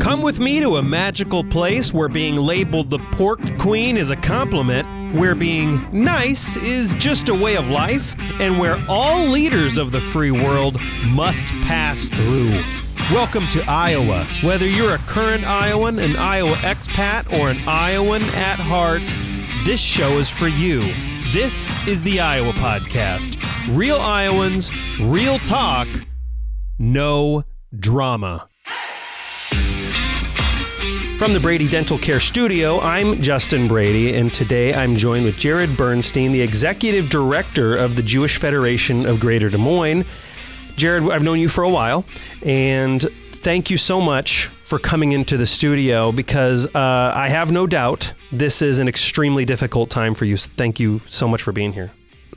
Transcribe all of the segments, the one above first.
Come with me to a magical place where being labeled the pork queen is a compliment, where being nice is just a way of life, and where all leaders of the free world must pass through. Welcome to Iowa. Whether you're a current Iowan, an Iowa expat, or an Iowan at heart, this show is for you. This is the Iowa Podcast. Real Iowans, real talk, no drama. From the Brady Dental Care Studio, I'm Justin Brady, and today I'm joined with Jarad Bernstein, the Executive Director of the Jewish Federation of Greater Des Moines. Jarad, I've known you for a while, and thank you so much for coming into the studio because I have no doubt this is an extremely difficult time for you. So thank you so much for being here.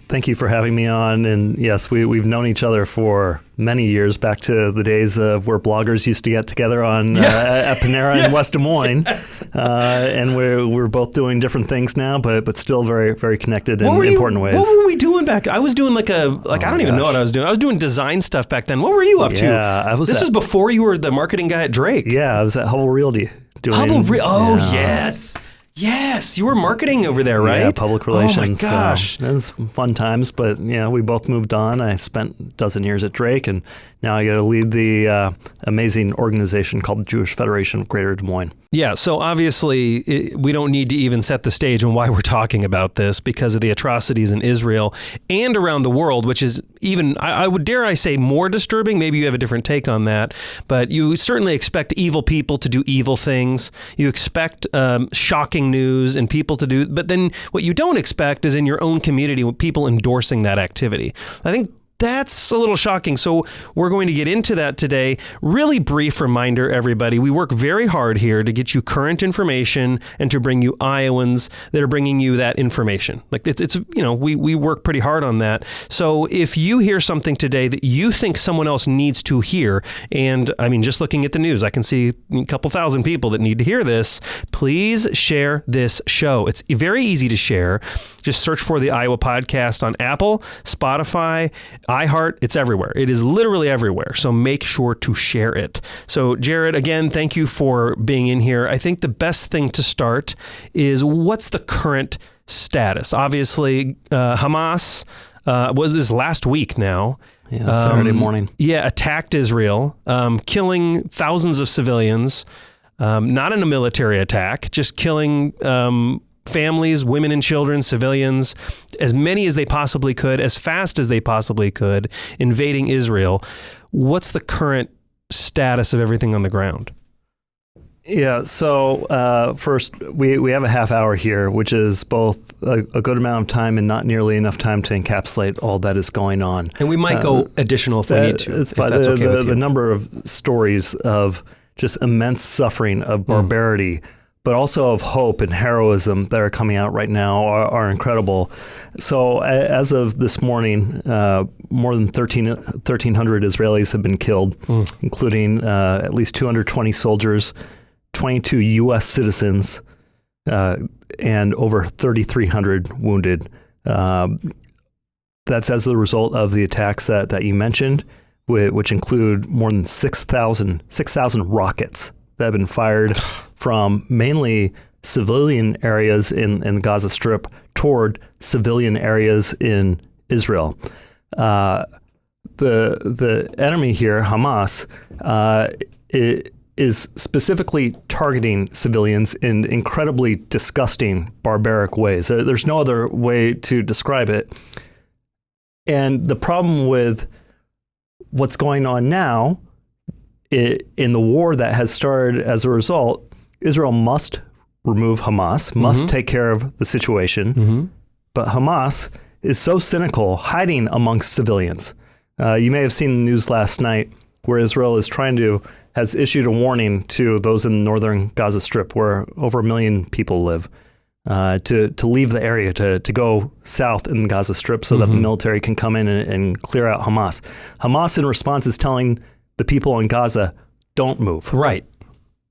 Thank you for having me on. And yes, we've known each other for many years, back to the days of where bloggers used to get together on at Panera in West Des Moines. Yes. And we're both doing different things now, but still very, very connected in important ways. What were we doing back? I was doing I don't even know what I was doing. I was doing design stuff back then. What were you up to? This was before you were the marketing guy at Drake. Yeah, I was at Hubble Realty. Yes. Yes, you were marketing over there, right? Yeah, public relations. Oh my gosh. It was fun times, but we both moved on. I spent a dozen years at Drake, and now I get to lead the amazing organization called the Jewish Federation of Greater Des Moines. Yeah, so obviously we don't need to even set the stage on why we're talking about this because of the atrocities in Israel and around the world, which is even, I would dare I say, more disturbing. Maybe you have a different take on that, but you certainly expect evil people to do evil things. You expect shocking news and people to do, but then what you don't expect is in your own community with people endorsing that activity. I think that's a little shocking. So we're going to get into that today. Really brief reminder, everybody. We work very hard here to get you current information and to bring you Iowans that are bringing you that information. Like it's we work pretty hard on that. So if you hear something today that you think someone else needs to hear, and I mean, just looking at the news, I can see a couple thousand people that need to hear this. Please share this show. It's very easy to share. Just search for the Iowa Podcast on Apple, Spotify, iHeart. It's everywhere. It is literally everywhere. So make sure to share it. So Jarad, again, thank you for being in here. I think the best thing to start is what's the current status? Obviously, Hamas was this last week now. Yeah, Saturday morning. Attacked Israel, killing thousands of civilians, not in a military attack, just killing families, women and children, civilians, as many as they possibly could, as fast as they possibly could, invading Israel. What's the current status of everything on the ground? Yeah, so first, we have a half hour here, which is both a good amount of time and not nearly enough time to encapsulate all that is going on. And we might go additional if we need to, if that's okay with you. The number of stories of just immense suffering, of barbarity, but also of hope and heroism that are coming out right now are incredible. So as of this morning, more than 1,300 Israelis have been killed, including at least 220 soldiers, 22 U.S. citizens, and over 3,300 wounded. That's as a result of the attacks that you mentioned, which include more than 6,000 rockets that have been fired from mainly civilian areas in the Gaza Strip toward civilian areas in Israel. The enemy here, Hamas, is specifically targeting civilians in incredibly disgusting, barbaric ways. There's no other way to describe it. And the problem with what's going on now in the war that has started as a result, Israel must remove Hamas, must take care of the situation. But Hamas is so cynical, hiding amongst civilians. You may have seen the news last night where Israel has issued a warning to those in the northern Gaza Strip where over 1 million people live to leave the area, to go south in the Gaza Strip so that the military can come in and clear out Hamas. Hamas in response is telling the people in Gaza, don't move. Right.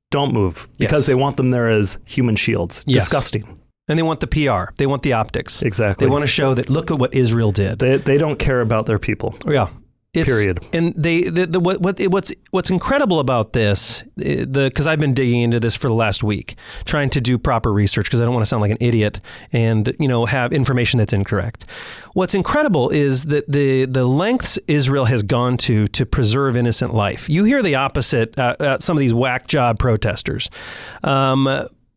Don't move. Because they want them there as human shields. Yes. Disgusting. And they want the PR. They want the optics. Exactly. They want to show that, look at what Israel did. They don't care about their people. Yeah. Period. And what's incredible about this, because I've been digging into this for the last week, trying to do proper research because I don't want to sound like an idiot and have information that's incorrect. What's incredible is that the lengths Israel has gone to preserve innocent life. You hear the opposite at some of these whack job protesters.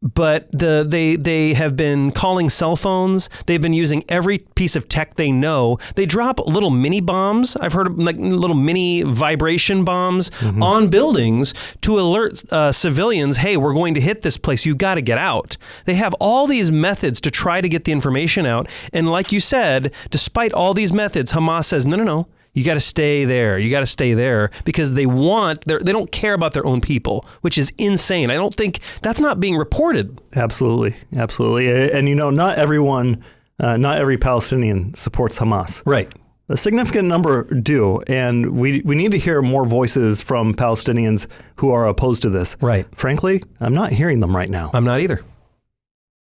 But they have been calling cell phones. They've been using every piece of tech they know. They drop little mini bombs. I've heard of like little mini vibration bombs on buildings to alert civilians, hey, we're going to hit this place. You got to get out. They have all these methods to try to get the information out. And like you said, despite all these methods, Hamas says, no. You got to stay there. You got to stay there because they don't care about their own people, which is insane. I don't think that's not being reported. Absolutely. And not every Palestinian supports Hamas. Right. A significant number do, and we need to hear more voices from Palestinians who are opposed to this. Right. Frankly, I'm not hearing them right now. I'm not either.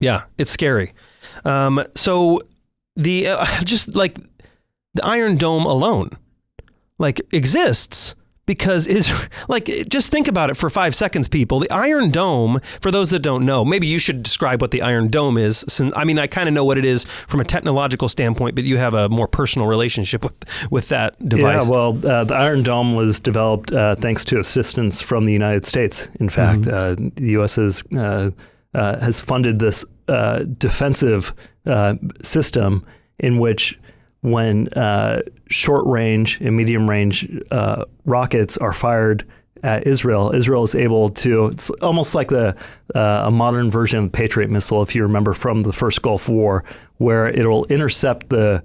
Yeah, it's scary. So just like the Iron Dome alone, exists because just think about it for 5 seconds, people. The Iron Dome, for those that don't know, maybe you should describe what the Iron Dome is. I kind of know what it is from a technological standpoint, but you have a more personal relationship with that device. Yeah, well, the Iron Dome was developed thanks to assistance from the United States. In fact, the U.S. has funded this defensive system in which when short-range and medium-range rockets are fired at Israel is able to, it's almost like a modern version of the Patriot missile, if you remember from the first Gulf War, where it'll intercept the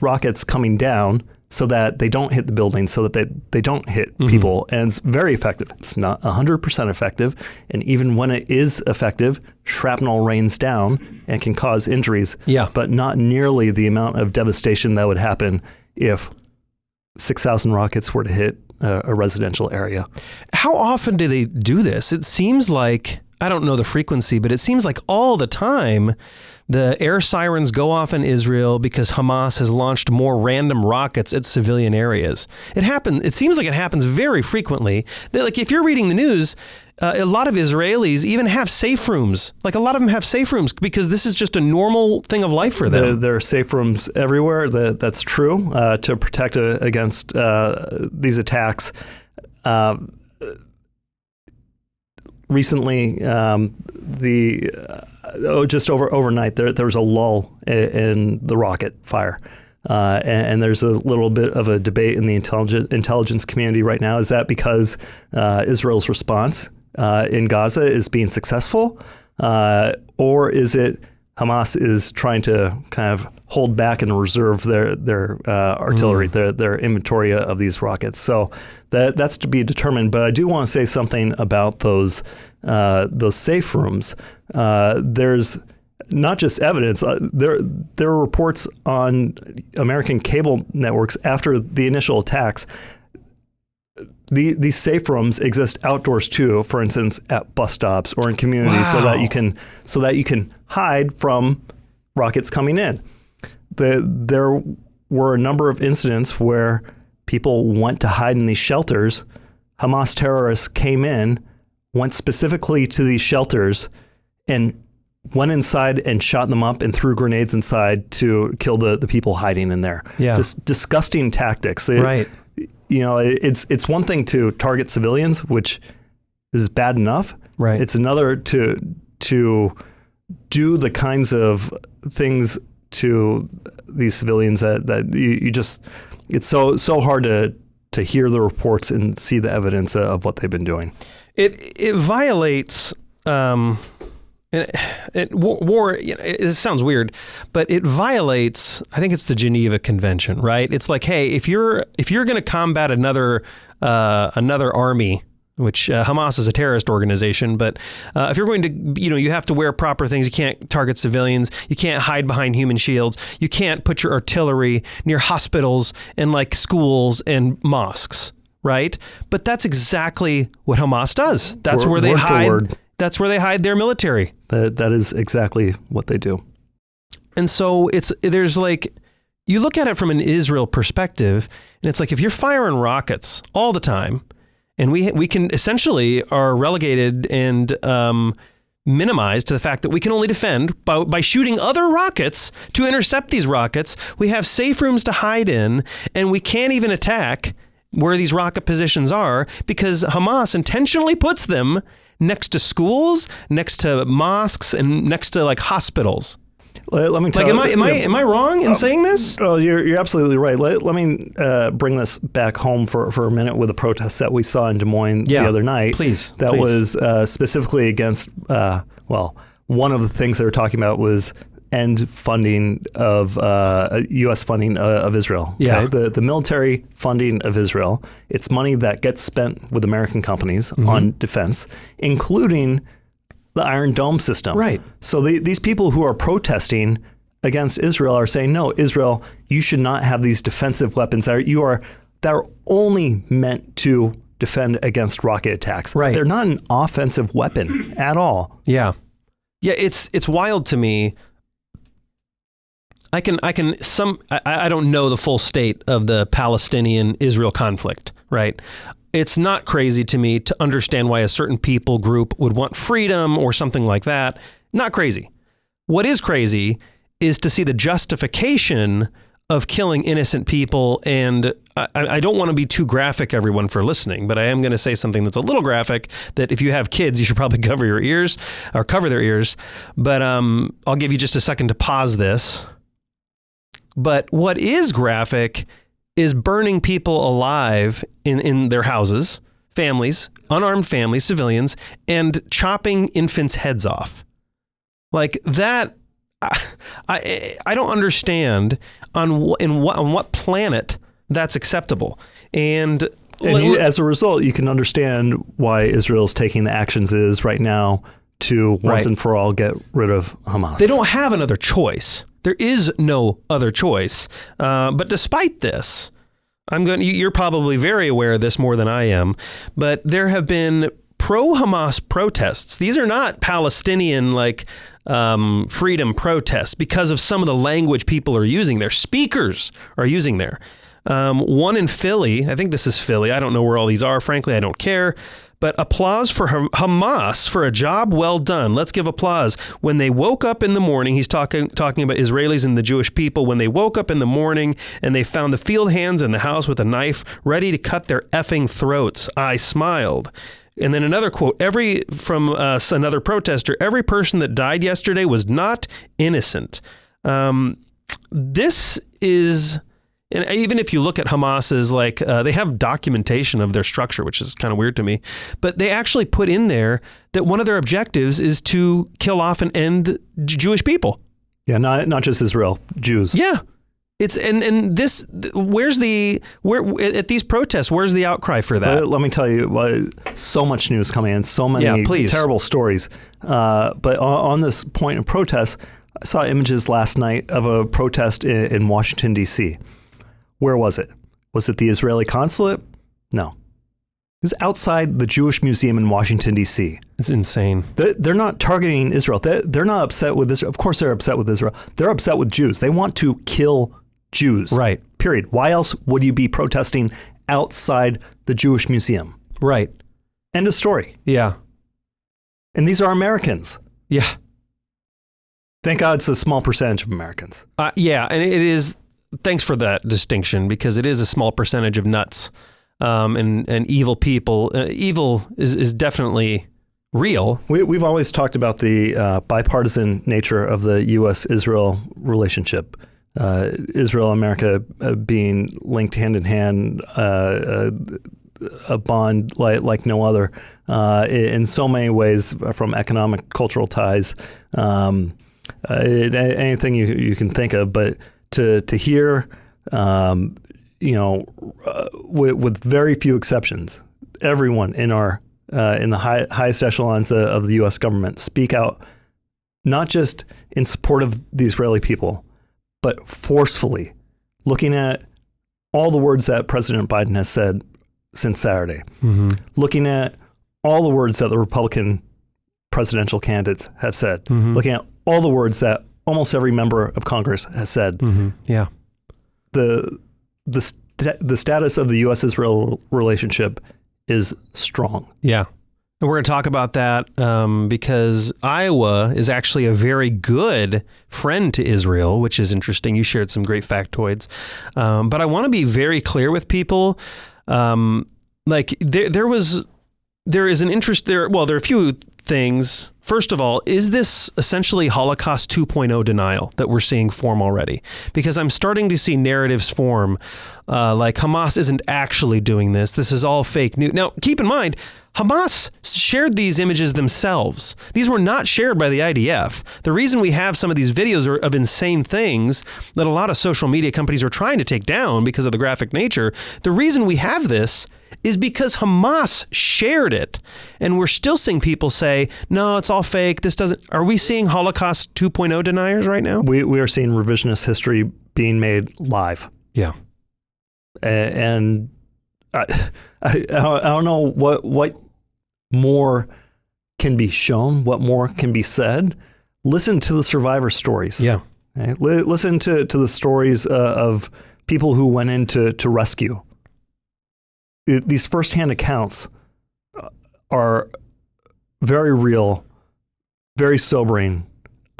rockets coming down so that they don't hit the buildings, so that they don't hit people. And it's very effective. It's not 100% effective. And even when it is effective, shrapnel rains down and can cause injuries, but not nearly the amount of devastation that would happen if 6,000 rockets were to hit a residential area. How often do they do this? It seems like, I don't know the frequency, but it seems like all the time the air sirens go off in Israel because Hamas has launched more random rockets at civilian areas. It seems like it happens very frequently. If you're reading the news, a lot of Israelis even have safe rooms. A lot of them have safe rooms because this is just a normal thing of life for them. There are safe rooms everywhere. That's true to protect against these attacks. Recently, just overnight, there was a lull in the rocket fire. And there's a little bit of a debate in the intelligence community right now. Is that because Israel's response in Gaza is being successful? Or is it Hamas is trying to kind of hold back and reserve their artillery, their inventory of these rockets? So that's to be determined. But I do want to say something about those safe rooms. There's not just evidence. There are reports on American cable networks after the initial attacks. These safe rooms exist outdoors too. For instance, at bus stops or in communities, so that you can hide from rockets coming in. There were a number of incidents where people went to hide in these shelters. Hamas terrorists came in, went specifically to these shelters, and went inside and shot them up and threw grenades inside to kill the people hiding in there. Yeah. Just disgusting tactics. Right. It's one thing to target civilians, which is bad enough. Right. It's another to do the kinds of things to these civilians that you just, it's so hard to hear the reports and see the evidence of what they've been doing. It violates war. It sounds weird, but it violates, I think it's the Geneva Convention, right? It's like, hey, if you're going to combat another army, which Hamas is a terrorist organization, but if you're going to, you have to wear proper things. You can't target civilians. You can't hide behind human shields. You can't put your artillery near hospitals and schools and mosques, right? But that's exactly what Hamas does. That's where they hide. That's where they hide their military. That is exactly what they do. And so there's you look at it from an Israel perspective, and it's like if you're firing rockets all the time, and we can essentially are relegated and minimized to the fact that we can only defend by shooting other rockets to intercept these rockets. We have safe rooms to hide in, and we can't even attack where these rocket positions are because Hamas intentionally puts them next to schools, next to mosques, and next to like hospitals. Let me tell you. Am I wrong in saying this? Oh, you're absolutely right. Let me bring this back home for a minute with a protest that we saw in Des Moines the other night. Please. That was specifically against, one of the things they were talking about was end funding of U.S. funding of Israel. Okay? Yeah. The military funding of Israel. It's money that gets spent with American companies on defense, including the Iron Dome system. Right. So these people who are protesting against Israel are saying, no, Israel, you should not have these defensive weapons that are only meant to defend against rocket attacks. Right. They're not an offensive weapon at all. Yeah. Yeah, it's wild to me. I don't know the full state of the Palestinian-Israel conflict, right? It's not crazy to me to understand why a certain people group would want freedom or something like that. Not crazy. What is crazy is to see the justification of killing innocent people. And I don't want to be too graphic, everyone, for listening, but I am going to say something that's a little graphic that if you have kids, you should probably cover their ears. But I'll give you just a second to pause this. But what is graphic is burning people alive in their houses, families, unarmed families, civilians, and chopping infants' heads off. Like that, I don't understand on what planet that's acceptable. And as a result, you can understand why Israel's taking the actions it is right now to once and for all get rid of Hamas. They don't have another choice. There is no other choice. But despite this, you're probably very aware of this more than I am, but there have been pro-Hamas protests. These are not Palestinian freedom protests because of some of the language people are using there. Speakers are using there. One in Philly, I think this is Philly. I don't know where all these are. Frankly, I don't care. But applause for Hamas for a job well done. Let's give applause. When they woke up in the morning, he's talking about Israelis and the Jewish people. When they woke up in the morning and they found the field hands in the house with a knife ready to cut their effing throats, I smiled. And then another quote, from another protester, every person that died yesterday was not innocent. This is... And even if you look at Hamas's, they have documentation of their structure, which is kind of weird to me, but they actually put in there that one of their objectives is to kill off and end Jewish people. Yeah, not just Israel, Jews. Yeah. It's and this at these protests, where's the outcry for that? Let me tell you, so much news coming in, so many terrible stories. But on this point of protest, I saw images last night of a protest in Washington, D.C. Where was it? Was it the Israeli consulate? No. It was outside the Jewish Museum in Washington, D.C. It's insane. They're not targeting Israel. They're not upset with Israel. Of course they're upset with Israel. They're upset with Jews. They want to kill Jews. Right. Period. Why else would you be protesting outside the Jewish Museum? Right. End of story. Yeah. And these are Americans. Yeah. Thank God it's a small percentage of Americans. Yeah, and it is... Thanks for that distinction, because it is a small percentage of nuts and evil people. Evil is definitely real. We've always talked about the bipartisan nature of the U.S.-Israel relationship. Israel and America being linked hand in hand, a bond like no other in so many ways, from economic, cultural ties, anything you can think of. But to hear, with very few exceptions, everyone in the highest echelons of the U.S. government speak out, not just in support of the Israeli people, but forcefully, looking at all the words that President Biden has said since Saturday, looking at all the words that the Republican presidential candidates have said, looking at all the words that almost every member of Congress has said. Yeah. the status of the U.S.-Israel relationship is strong. Yeah. And we're going to talk about that because Iowa is actually a very good friend to Israel, which is interesting. You shared some great factoids. But I want to be very clear with people. Like there is an interest there. Well, there are a few things. First of all, is this essentially Holocaust 2.0 denial that we're seeing form already? Because I'm starting to see narratives form like Hamas isn't actually doing this. This is all fake news. Now, keep in mind, Hamas shared these images themselves. These were not shared by the IDF. The reason we have some of these videos of insane things that a lot of social media companies are trying to take down because of the graphic nature, the reason we have this is because Hamas shared it. And we're still seeing people say, no, it's all fake. This doesn't. Are we seeing Holocaust 2.0 deniers right now? We are seeing revisionist history being made live. Yeah. And I don't know what more can be shown, what more can be said. Listen to the survivor stories. Yeah. Okay? Listen to the stories of people who went in to rescue. These firsthand accounts are very real, very sobering,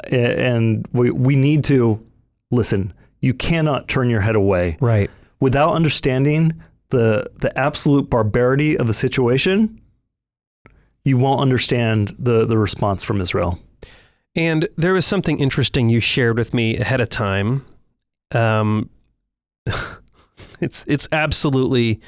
and we need to listen. You cannot turn your head away. Right. Without understanding the absolute barbarity of the situation, you won't understand the response from Israel. And there was something interesting you shared with me ahead of time. It's absolutely.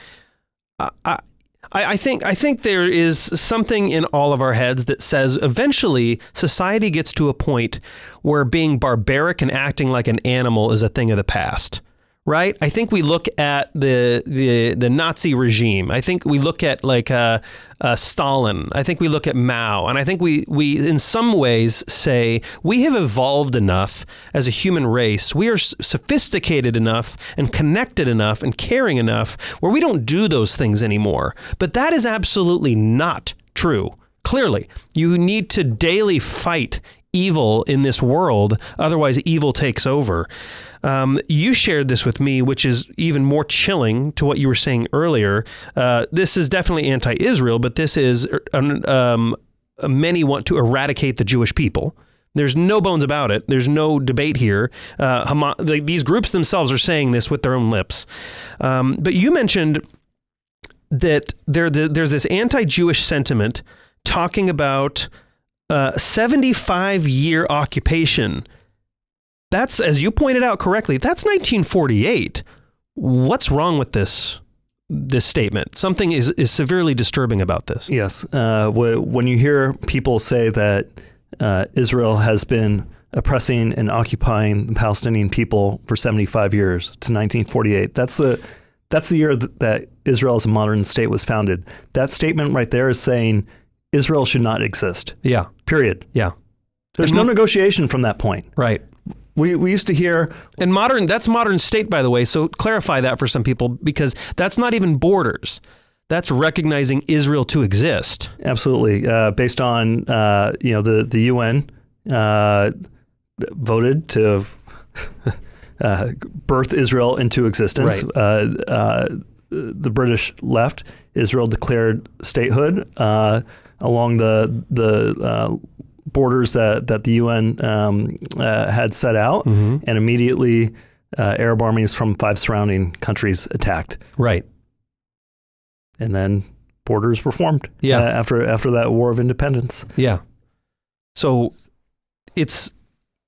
I think there is something in all of our heads that says eventually society gets to a point where being barbaric and acting like an animal is a thing of the past. Right? I think we look at the Nazi regime. I think we look at like Stalin. I think we look at Mao. And I think we in some ways say we have evolved enough as a human race. We are sophisticated enough and connected enough and caring enough where we don't do those things anymore. But that is absolutely not true. Clearly, you need to daily fight evil in this world. Otherwise, evil takes over. You shared this with me, which is even more chilling to what you were saying earlier. This is definitely anti-Israel, but this is many want to eradicate the Jewish people. There's no bones about it. There's no debate here. These groups themselves are saying this with their own lips. But you mentioned that there's this anti-Jewish sentiment talking about 75-year occupation. That's, as you pointed out correctly, that's 1948. What's wrong with this statement? Something is severely disturbing about this. Yes. When you hear people say that Israel has been oppressing and occupying the Palestinian people for 75 years to 1948, that's the year that Israel as a modern state was founded. That statement right there is saying Israel should not exist. Yeah. Period. Yeah. There's no negotiation from that point. Right. We used to hear... And that's modern state, by the way, so clarify that for some people, because that's not even borders. That's recognizing Israel to exist. Absolutely. Based on, the UN voted to birth Israel into existence. Right. The British left. Israel declared statehood along the borders that the UN had set out, and immediately Arab armies from 5 surrounding countries attacked. Right. And then borders were formed after that War of Independence. Yeah. So it's,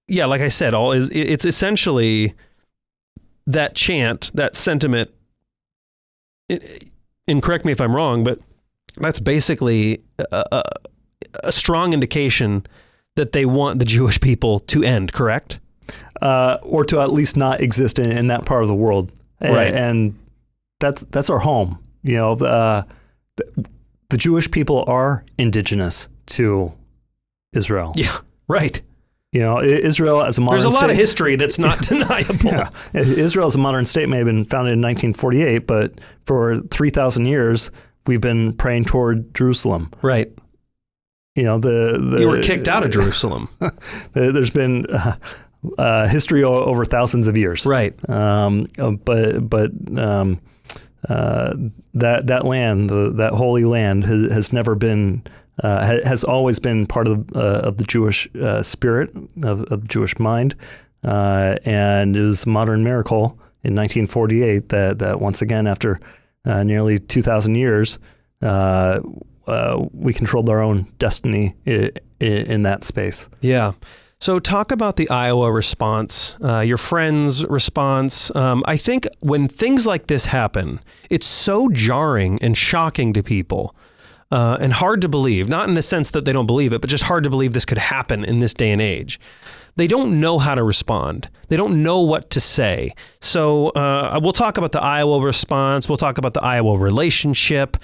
like I said, it's essentially that chant, that sentiment, and correct me if I'm wrong, but that's basically a strong indication that they want the Jewish people to end, correct? Or to at least not exist in that part of the world. Right. And that's our home. The Jewish people are indigenous to Israel. Yeah, right. Israel as a modern state. There's a lot of history that's not deniable. Yeah. Israel as a modern state may have been founded in 1948, but for 3,000 years, we've been praying toward Jerusalem. Right. You were kicked out of Jerusalem. There's been history over thousands of years. Right. That land, that holy land, has never been, has always been part of the Jewish spirit, of the Jewish mind, and it was a modern miracle in 1948 that once again, after nearly 2,000 years, we controlled our own destiny in that space. Yeah. So talk about the Iowa response, your friend's response. I think when things like this happen, it's so jarring and shocking to people and hard to believe, not in the sense that they don't believe it, but just hard to believe this could happen in this day and age. They don't know how to respond. They don't know what to say. So we'll talk about the Iowa response. We'll talk about the Iowa relationship.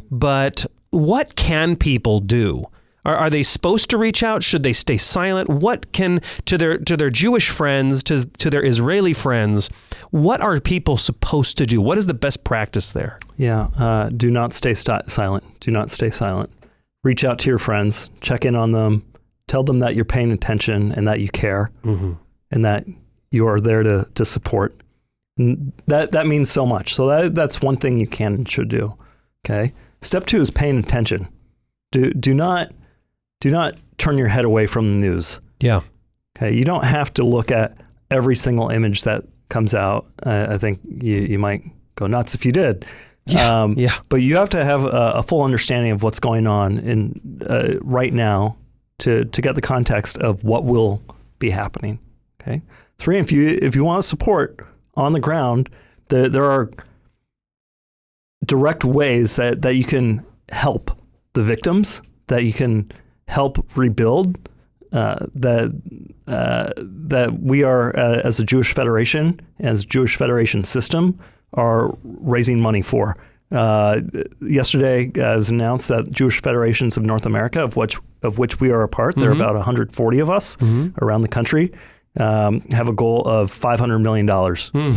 But what can people do? Are they supposed to reach out? Should they stay silent? What can, to their Jewish friends, to their Israeli friends, what are people supposed to do? What is the best practice there? Yeah, do not stay silent. Do not stay silent. Reach out to your friends, check in on them, tell them that you're paying attention and that you care, and that you are there to support. And that means so much. So that's one thing you can and should do. Okay. Step 2 is paying attention. Do not turn your head away from the news. Yeah. Okay. You don't have to look at every single image that comes out. I think you might go nuts if you did. Yeah. But you have to have a full understanding of what's going on in right now to get the context of what will be happening. Okay. 3, if you want to support on the ground, there are direct ways that you can help the victims, that you can help rebuild, that we are, as a Jewish Federation, as a Jewish Federation system, are raising money for. Yesterday, it was announced that Jewish Federations of North America, of which we are a part, there are about 140 of us around the country, have a goal of $500 million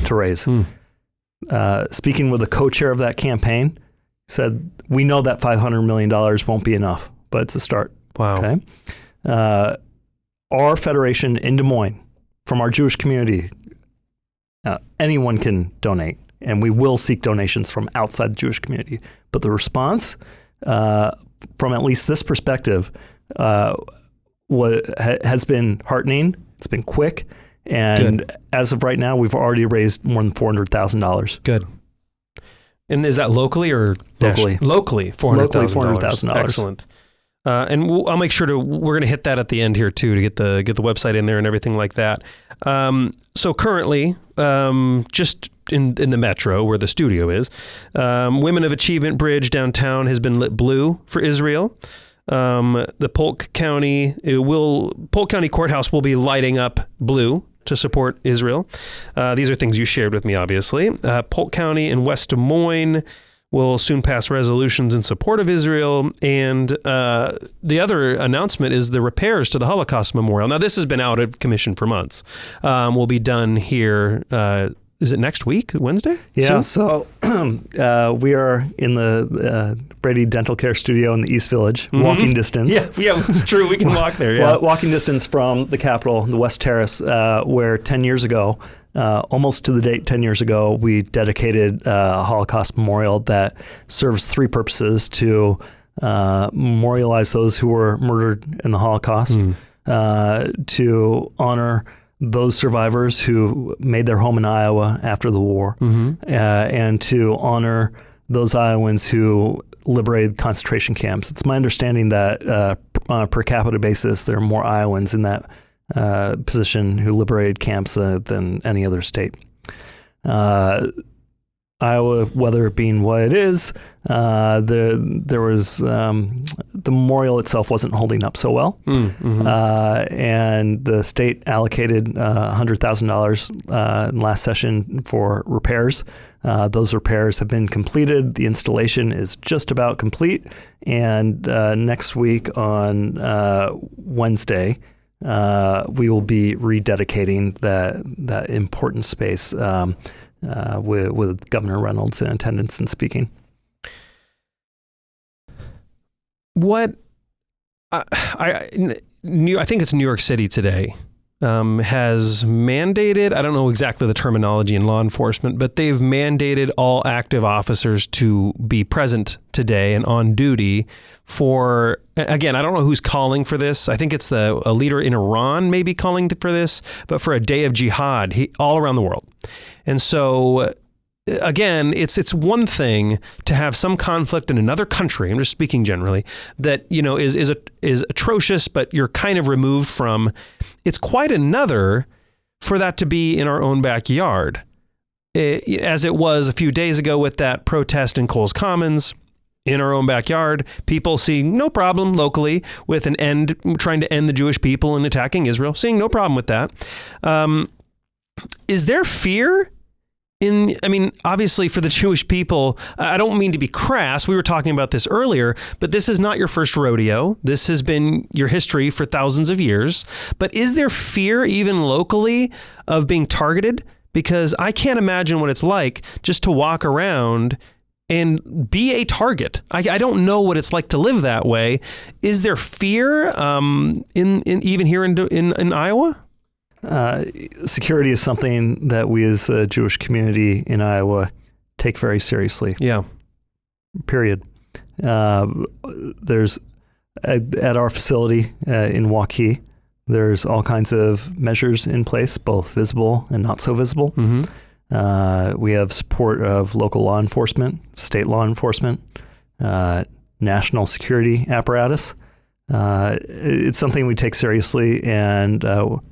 to raise. Speaking with the co-chair of that campaign, said, we know that $500 million won't be enough, but it's a start. Wow. Okay. Our federation in Des Moines, from our Jewish community, anyone can donate, and we will seek donations from outside the Jewish community. But the response, from at least this perspective, has been heartening. It's been quick. And good. As of right now, we've already raised more than $400,000. Good. And is that locally or locally? Locally, $400,000. Excellent. And I'll make sure we're going to hit that at the end here too, to get the website in there and everything like that. So currently, just in the metro where the studio is, Women of Achievement Bridge downtown has been lit blue for Israel. The Polk County Courthouse will be lighting up blue to support Israel. These are things you shared with me, obviously. Polk County in West Des Moines will soon pass resolutions in support of Israel. And the other announcement is the repairs to the Holocaust Memorial. Now, this has been out of commission for months. Will be done here. Is it next week, Wednesday? Yeah, so we are in the Brady Dental Care Studio in the East Village, walking distance. Yeah, it's true. We can walk there, yeah. Walking distance from the Capitol, the West Terrace, where 10 years ago, almost to the date 10 years ago, we dedicated a Holocaust memorial that serves 3 purposes: to memorialize those who were murdered in the Holocaust, to honor those survivors who made their home in Iowa after the war, and to honor those Iowans who liberated concentration camps. It's my understanding that on a per capita basis, there are more Iowans in that position who liberated camps than any other state. Iowa, weather being what it is, there was the memorial itself wasn't holding up so well, and the state allocated $100,000 in last session for repairs. Those repairs have been completed. The installation is just about complete, and next week on Wednesday, we will be rededicating that important space. With Governor Reynolds in attendance and speaking. What I think it's New York City today has mandated, I don't know exactly the terminology in law enforcement, but they've mandated all active officers to be present today and on duty for, again, I don't know who's calling for this. I think it's a leader in Iran maybe calling for this, but for a day of jihad all around the world. And so again, it's one thing to have some conflict in another country, I'm just speaking generally, that, you know, is atrocious, but you're kind of removed from. It's quite another for that to be in our own backyard, as it was a few days ago with that protest in Coles Commons. In our own backyard, people seeing no problem locally with trying to end the Jewish people and attacking Israel, seeing no problem with that. Is there fear? Obviously for the Jewish people, I don't mean to be crass. We were talking about this earlier, but this is not your first rodeo. This has been your history for thousands of years. But is there fear even locally of being targeted? Because I can't imagine what it's like just to walk around and be a target. I don't know what it's like to live that way. Is there fear in even here in Iowa? Security is something that we as a Jewish community in Iowa take very seriously. Yeah. Period. There's at our facility in Waukee, there's all kinds of measures in place, both visible and not so visible. Mm-hmm. We have support of local law enforcement, state law enforcement, national security apparatus. It's something we take seriously, and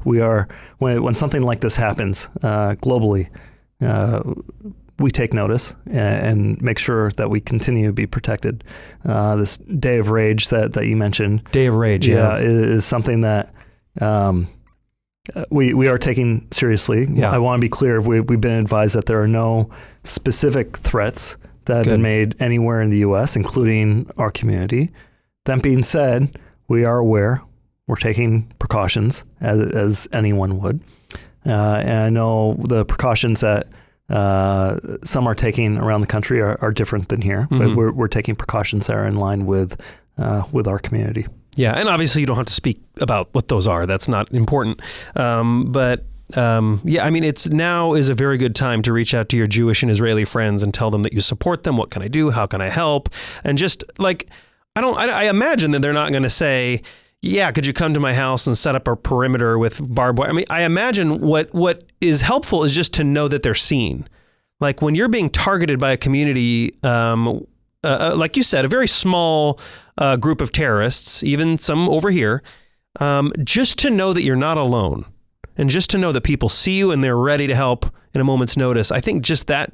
we are when something like this happens globally, we take notice and make sure that we continue to be protected. This Day of Rage that you mentioned, Day of Rage, yeah, is something that we are taking seriously. Yeah. I want to be clear: we've been advised that there are no specific threats that have been made anywhere in the U.S., including our community. That being said, we are aware. We're taking precautions as anyone would. And I know the precautions that some are taking around the country are different than here, but we're taking precautions that are in line with our community. Yeah, and obviously you don't have to speak about what those are. That's not important. It's now is a very good time to reach out to your Jewish and Israeli friends and tell them that you support them. What can I do? How can I help? And just like, I imagine that they're not going to say, yeah, could you come to my house and set up a perimeter with barbed wire? I mean, I imagine what is helpful is just to know that they're seen. Like when you're being targeted by a community, like you said, a very small group of terrorists, even some over here, just to know that you're not alone and just to know that people see you and they're ready to help in a moment's notice. I think just that,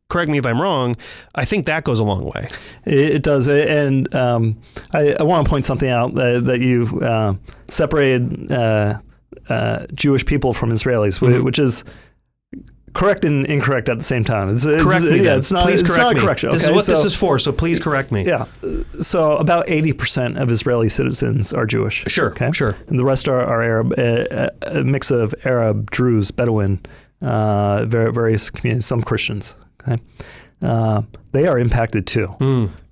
correct me if I'm wrong, I think that goes a long way. It does. And I want to point something out that you separated Jewish people from Israelis, which is correct and incorrect at the same time. Correct me. Yeah, please correct me. Correction. This is what this is for, so please correct me. Yeah. So about 80% of Israeli citizens are Jewish. Sure. Okay? Sure. And the rest are Arab, a mix of Arab, Druze, Bedouin, various communities, some Christians. Okay. They are impacted too.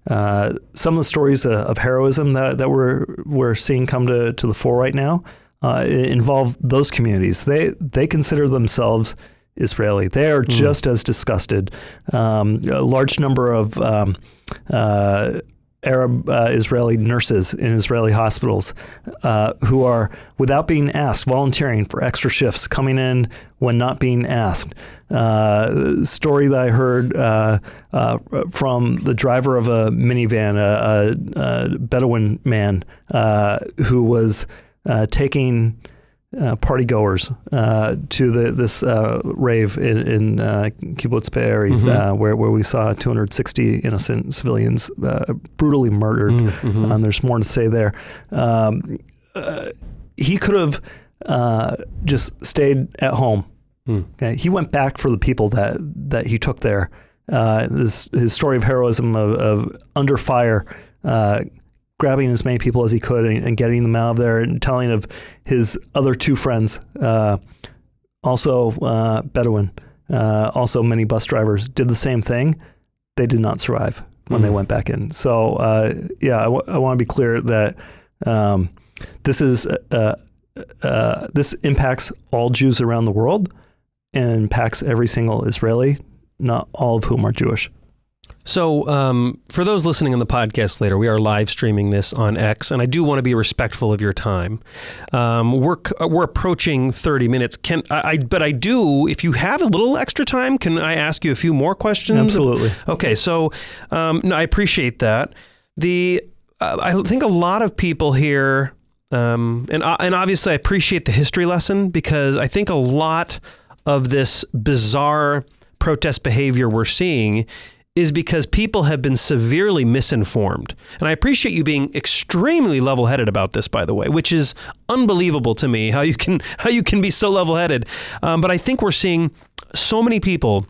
Some of the stories of heroism that we're seeing come to the fore right now involve those communities. They consider themselves Israeli. They are just as disgusted. A large number of Arab Israeli nurses in Israeli hospitals who are, without being asked, volunteering for extra shifts, coming in when not being asked. Story that I heard from the driver of a minivan, a Bedouin man who was taking partygoers to this rave in Kibbutz Be'eri, where we saw 260 innocent civilians brutally murdered. And there's more to say there. He could have just stayed at home. Okay? He went back for the people that he took there. His story of heroism of under fire, grabbing as many people as he could and getting them out of there, and telling of his other two friends, also Bedouin, also many bus drivers, did the same thing. They did not survive when they went back in. So, I want to be clear that this is this impacts all Jews around the world and impacts every single Israeli, not all of whom are Jewish. So for those listening on the podcast later, we are live streaming this on X, and I do want to be respectful of your time. We're approaching 30 minutes. But I do, if you have a little extra time, can I ask you a few more questions? Absolutely. Okay, so no, I appreciate that. I think a lot of people here, and obviously I appreciate the history lesson, because I think a lot of this bizarre protest behavior we're seeing is because people have been severely misinformed. And I appreciate you being extremely level-headed about this, by the way, which is unbelievable to me, how you can be so level-headed. But I think we're seeing so many people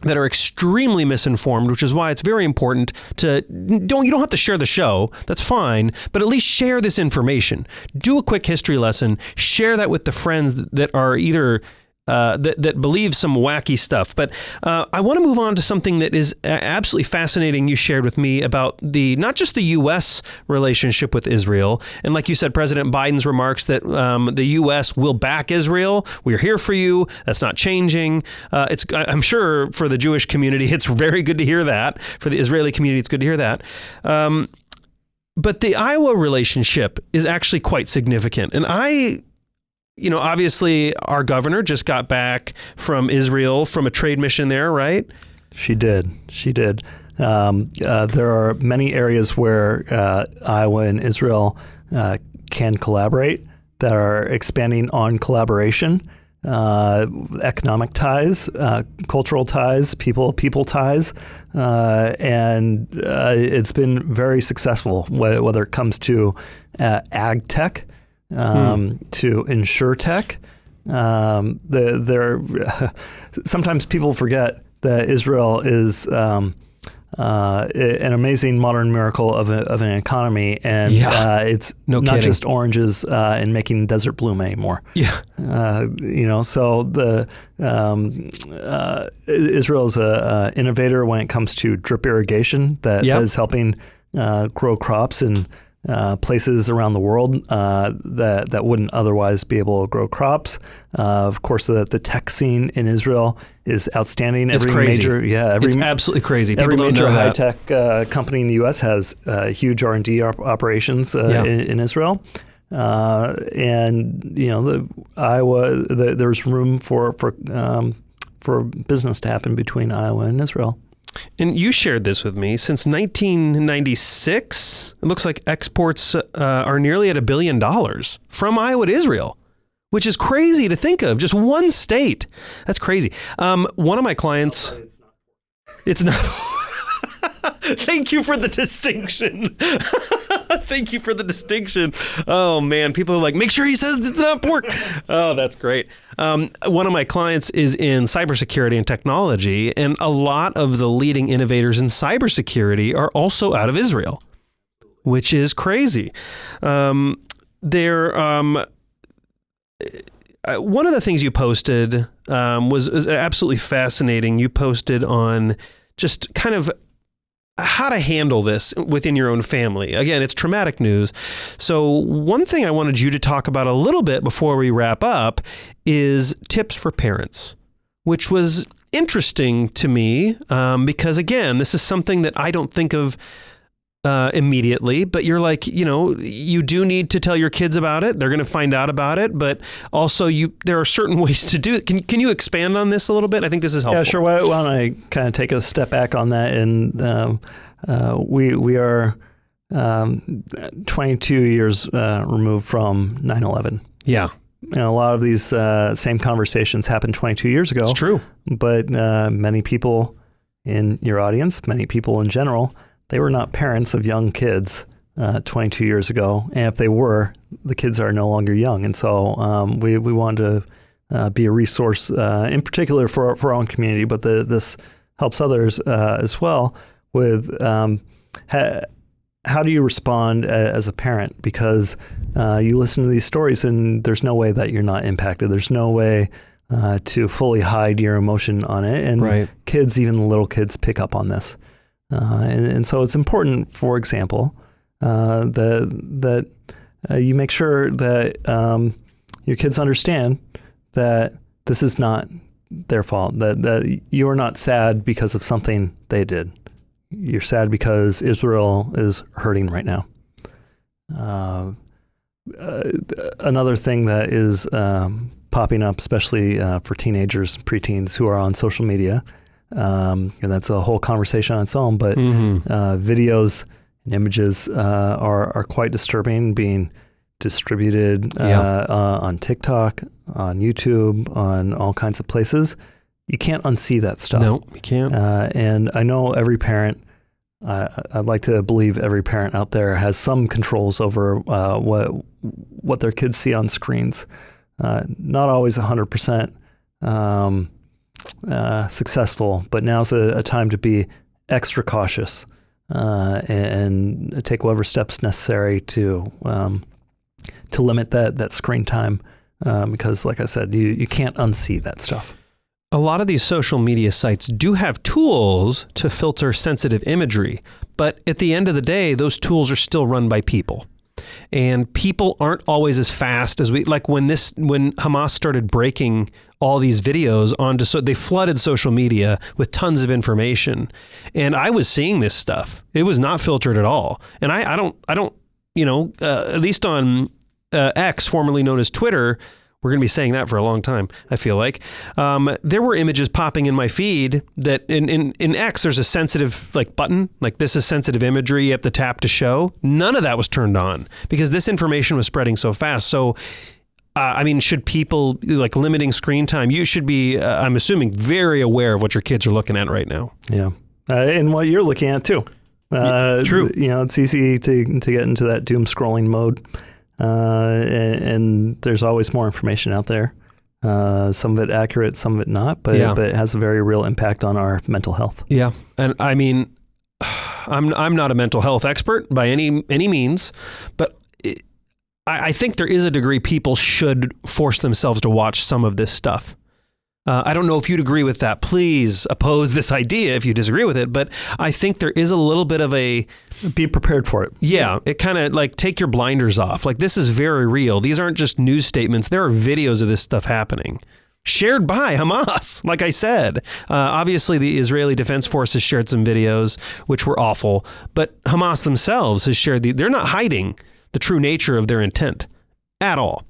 that are extremely misinformed, which is why it's very important to you don't have to share the show, that's fine, but at least share this information. Do a quick history lesson, share that with the friends that are either that believe some wacky stuff. But I want to move on to something that is absolutely fascinating you shared with me about not just the U.S. relationship with Israel. And like you said, President Biden's remarks that the U.S. will back Israel. We're here for you. That's not changing. I'm sure for the Jewish community, it's very good to hear that. For the Israeli community, it's good to hear that. But the Iowa relationship is actually quite significant. And obviously our governor just got back from Israel from a trade mission there, right? She did. There are many areas where Iowa and Israel can collaborate that are expanding on collaboration, economic ties, cultural ties, people ties, and it's been very successful, whether it comes to ag tech, to insure tech. Sometimes people forget that Israel is an amazing modern miracle of an economy, and it's not just oranges and making desert bloom anymore. Yeah, so Israel is an innovator when it comes to drip irrigation that is helping grow crops in places around the world that wouldn't otherwise be able to grow crops. Of course, the tech scene in Israel is outstanding. It's crazy. It's absolutely crazy. People every don't major know high that. tech company in the U.S. has huge R&D operations in Israel. And the Iowa, there's room for business to happen between Iowa and Israel. And you shared this with me. Since 1996, it looks like exports are nearly at $1 billion from Iowa to Israel, which is crazy to think of. Just one state. That's crazy. One of my clients... It's not... Thank you for the distinction. Thank you for the distinction. Oh, man. People are like, make sure he says it's not pork. Oh, that's great. One of my clients is in cybersecurity and technology, and a lot of the leading innovators in cybersecurity are also out of Israel, which is crazy. One of the things you posted was absolutely fascinating. You posted on just kind of how to handle this within your own family. Again, it's traumatic news. So one thing I wanted you to talk about a little bit before we wrap up is tips for parents, which was interesting to me because, again, this is something that I don't think of immediately, but you're like, you do need to tell your kids about it. They're going to find out about it, but also there are certain ways to do it. Can you expand on this a little bit? I think this is helpful. Yeah, sure. Why don't I kind of take a step back on that? And we are 22 years removed from 9/11. Yeah. And a lot of these same conversations happened 22 years ago. It's true. But many people in your audience, many people in general, they were not parents of young kids 22 years ago. And if they were, the kids are no longer young. And so we wanted to be a resource in particular for our own community, but this helps others as well with how do you respond as a parent? Because you listen to these stories and there's no way that you're not impacted. There's no way to fully hide your emotion on it. And kids, even little kids, pick up on this. And so it's important, for example, that you make sure that your kids understand that this is not their fault, that you are not sad because of something they did. You're sad because Israel is hurting right now. Another thing that is popping up, especially for teenagers, preteens who are on social media, and that's a whole conversation on its own, but videos and images are quite disturbing, being distributed on TikTok, on YouTube, on all kinds of places. You can't unsee that stuff. No, you can't. And I know every parent, I'd like to believe every parent out there has some controls over what their kids see on screens. Not always 100% successful, but now's a time to be extra cautious and take whatever steps necessary to limit that screen time, because, like I said, you can't unsee that stuff. A lot of these social media sites do have tools to filter sensitive imagery, but at the end of the day, those tools are still run by people. And people aren't always as fast as when Hamas started breaking all these videos they flooded social media with tons of information. And I was seeing this stuff. It was not filtered at all. And I don't, at least on X, formerly known as Twitter, we're going to be saying that for a long time, I feel like. There were images popping in my feed that in X, there's a sensitive button, like this is sensitive imagery, you have to tap to show. None of that was turned on because this information was spreading so fast. So, should people, limiting screen time, you should be, I'm assuming, very aware of what your kids are looking at right now. Yeah. And what you're looking at too. True. It's easy to get into that doom scrolling mode. And there's always more information out there. Some of it accurate, some of it not, but it has a very real impact on our mental health. Yeah. And I'm not a mental health expert by any means, but I think there is a degree people should force themselves to watch some of this stuff. I don't know if you'd agree with that. Please oppose this idea if you disagree with it. But I think there is a little bit of a... Be prepared for it. Yeah. It kind of take your blinders off. This is very real. These aren't just news statements. There are videos of this stuff happening. Shared by Hamas, like I said. Obviously, the Israeli Defense Forces shared some videos, which were awful. But Hamas themselves has shared they're not hiding the true nature of their intent at all.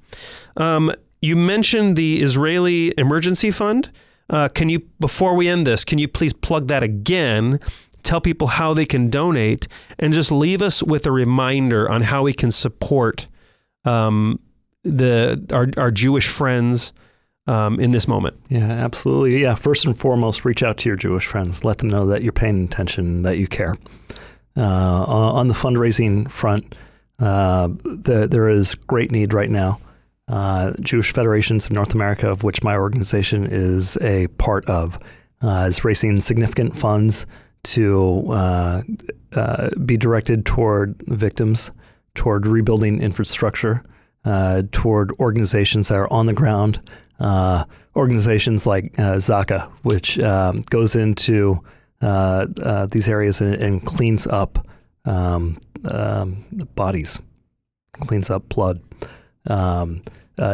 You mentioned the Israeli Emergency Fund. Before we end this, can you please plug that again, tell people how they can donate, and just leave us with a reminder on how we can support our Jewish friends in this moment? Yeah, absolutely. Yeah, first and foremost, reach out to your Jewish friends. Let them know that you're paying attention, that you care. On the fundraising front, there is great need right now. Jewish Federations of North America, of which my organization is a part of, is raising significant funds to be directed toward victims, toward rebuilding infrastructure, toward organizations that are on the ground, organizations like Zaka, which goes into these areas and cleans up bodies, cleans up blood.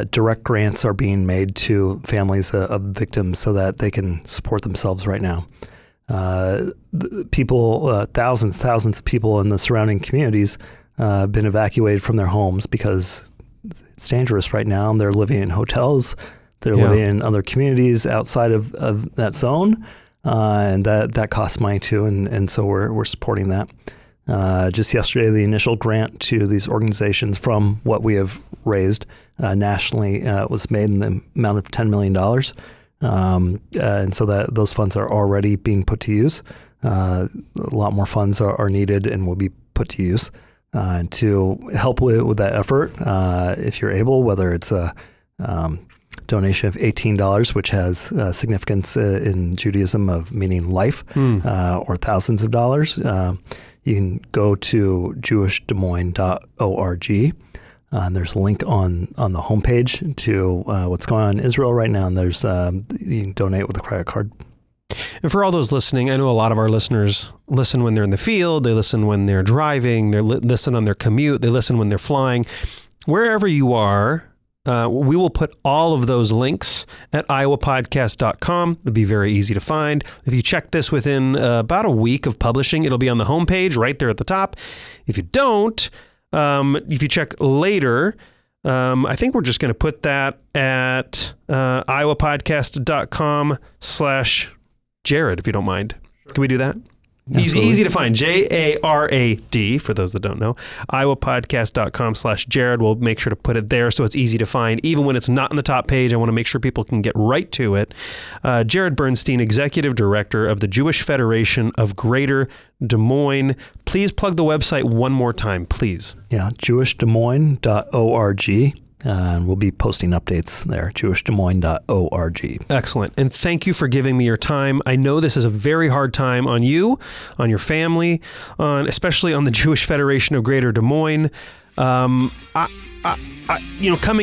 Direct grants are being made to families of victims so that they can support themselves right now. People, thousands of people in the surrounding communities have been evacuated from their homes because it's dangerous right now. And they're living in hotels. They're living in other communities outside of that zone. And that costs money too. And so we're supporting that. Just yesterday, the initial grant to these organizations from what we have raised nationally was made in the amount of $10 million. And so that those funds are already being put to use. A lot more funds are needed and will be put to use to help with that effort. If you're able, whether it's a donation of $18, which has significance in Judaism of meaning life, or thousands of dollars, you can go to jewishdesmoines.org. And there's a link on the homepage to what's going on in Israel right now. And there's you can donate with a credit card. And for all those listening, I know a lot of our listeners listen when they're in the field. They listen when they're driving. They listen on their commute. They listen when they're flying. Wherever you are, We will put all of those links at iowapodcast.com. It'll be very easy to find. If you check this within about a week of publishing, it'll be on the homepage right there at the top. If you don't, if you check later, I think we're just going to put that at iowapodcast.com/Jarad, if you don't mind. Sure. Can we do that? Easy to find. Jarad, for those that don't know. iowapodcast.com/Jarad. We'll make sure to put it there so it's easy to find. Even when it's not on the top page, I want to make sure people can get right to it. Jarad Bernstein, Executive Director of the Jewish Federation of Greater Des Moines. Please plug the website one more time, please. Yeah, jewishdesmoines.org. And we'll be posting updates there, jewishdesmoines.org. Excellent. And thank you for giving me your time. I know this is a very hard time on you, on your family, especially on the Jewish Federation of Greater Des Moines. Coming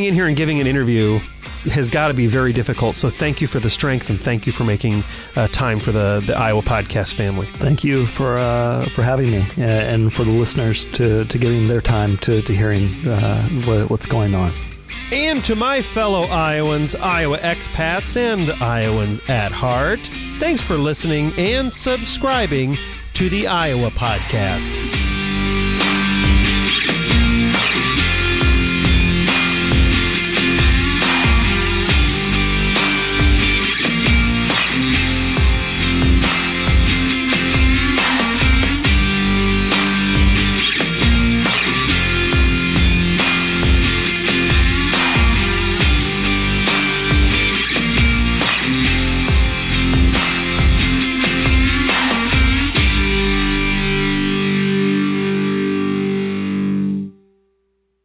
in here and giving an interview has got to be very difficult. So thank you for the strength, and thank you for making time for the Iowa Podcast family. Thank you for having me, and for the listeners to giving their time to hearing what's going on. And to my fellow Iowans, Iowa expats, and Iowans at heart, thanks for listening and subscribing to the Iowa Podcast.